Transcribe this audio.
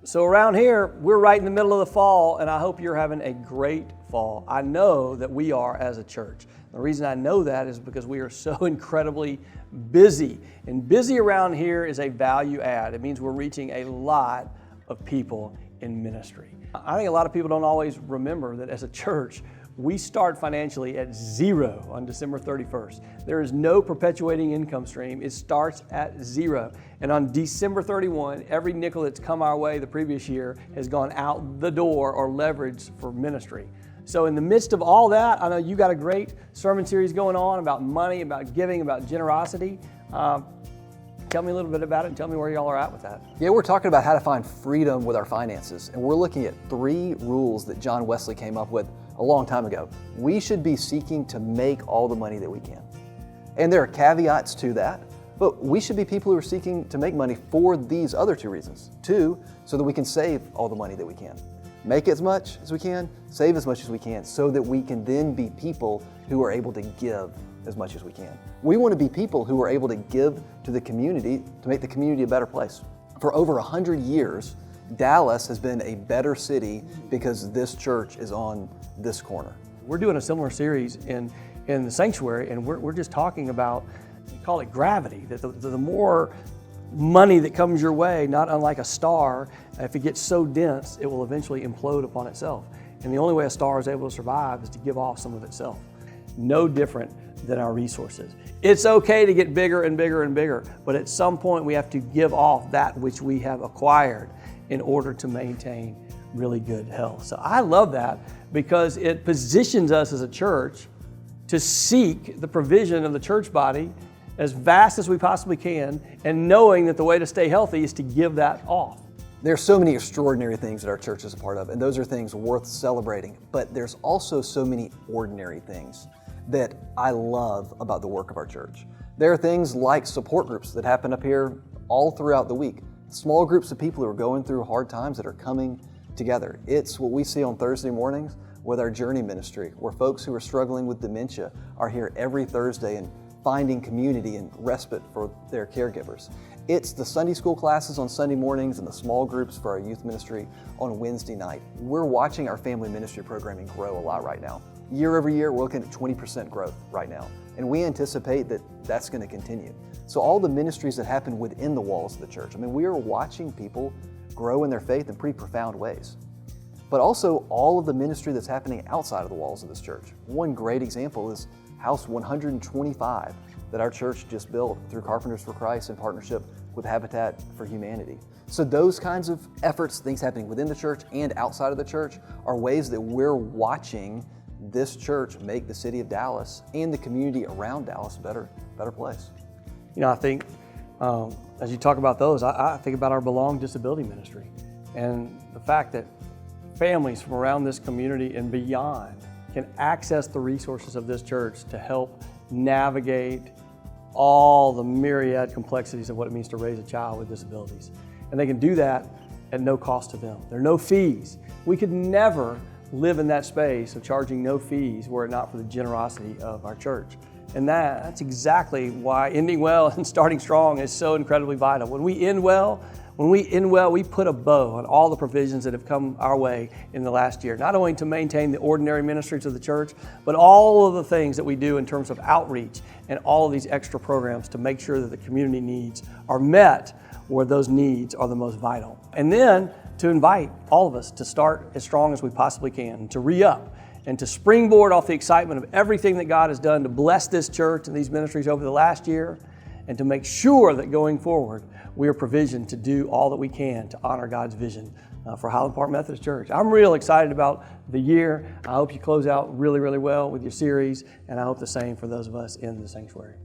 So around here, we're right in the middle of the fall, and I hope you're having a great fall. I know that we are as a church. The reason I know that is because we are so incredibly busy. And busy around here is a value add. It means we're reaching a lot of people in ministry. I think a lot of people don't always remember that as a church, we start financially at zero on December 31st. There is no perpetuating income stream. It starts at zero. And on December 31, every nickel that's come our way the previous year has gone out the door or leveraged for ministry. So in the midst of all that, I know you got a great sermon series going on about money, about giving, about generosity. Tell me a little bit about it and tell me where y'all are at with that. Yeah, we're talking about how to find freedom with our finances. And we're looking at 3 rules that John Wesley came up with a long time ago. We should be seeking to make all the money that we can. And there are caveats to that, but we should be people who are seeking to make money for these other 2 reasons. 2, so that we can save all the money that we can. Make as much as we can, save as much as we can, so that we can then be people who are able to give as much as we can. We want to be people who are able to give to the community to make the community a better place. For over 100 years, Dallas has been a better city because this church is on this corner. We're doing a similar series in the sanctuary, and we're just talking about, we call it gravity, that the more money that comes your way, not unlike a star, if it gets so dense, it will eventually implode upon itself. And the only way a star is able to survive is to give off some of itself. No different than our resources. It's okay to get bigger and bigger and bigger, but at some point we have to give off that which we have acquired in order to maintain really good health. So I love that because it positions us as a church to seek the provision of the church body as vast as we possibly can, and knowing that the way to stay healthy is to give that off. There's so many extraordinary things that our church is a part of, and those are things worth celebrating. But there's also so many ordinary things that I love about the work of our church. There are things like support groups that happen up here all throughout the week. Small groups of people who are going through hard times that are coming together. It's what we see on Thursday mornings with our Journey ministry, where folks who are struggling with dementia are here every Thursday and finding community and respite for their caregivers. It's the Sunday school classes on Sunday mornings and the small groups for our youth ministry on Wednesday night. We're watching our family ministry programming grow a lot right now. Year over year, we're looking at 20% growth right now. And we anticipate that that's going to continue. So all the ministries that happen within the walls of the church, we are watching people grow in their faith in pretty profound ways. But also all of the ministry that's happening outside of the walls of this church. One great example is House 125 that our church just built through Carpenters for Christ in partnership with Habitat for Humanity. So those kinds of efforts, things happening within the church and outside of the church, are ways that we're watching this church make the city of Dallas and the community around Dallas a better place. I think as you talk about those, I think about our Belong Disability Ministry and the fact that families from around this community and beyond can access the resources of this church to help navigate all the myriad complexities of what it means to raise a child with disabilities. And they can do that at no cost to them. There are no fees. We could never live in that space of charging no fees were it not for the generosity of our church. And that's exactly why ending well and starting strong is so incredibly vital. When we end well, we put a bow on all the provisions that have come our way in the last year, not only to maintain the ordinary ministries of the church, but all of the things that we do in terms of outreach and all of these extra programs to make sure that the community needs are met where those needs are the most vital. And then to invite all of us to start as strong as we possibly can, to re-up and to springboard off the excitement of everything that God has done to bless this church and these ministries over the last year, and to make sure that going forward, we are provisioned to do all that we can to honor God's vision for Highland Park Methodist Church. I'm real excited about the year. I hope you close out really, really well with your series, and I hope the same for those of us in the sanctuary.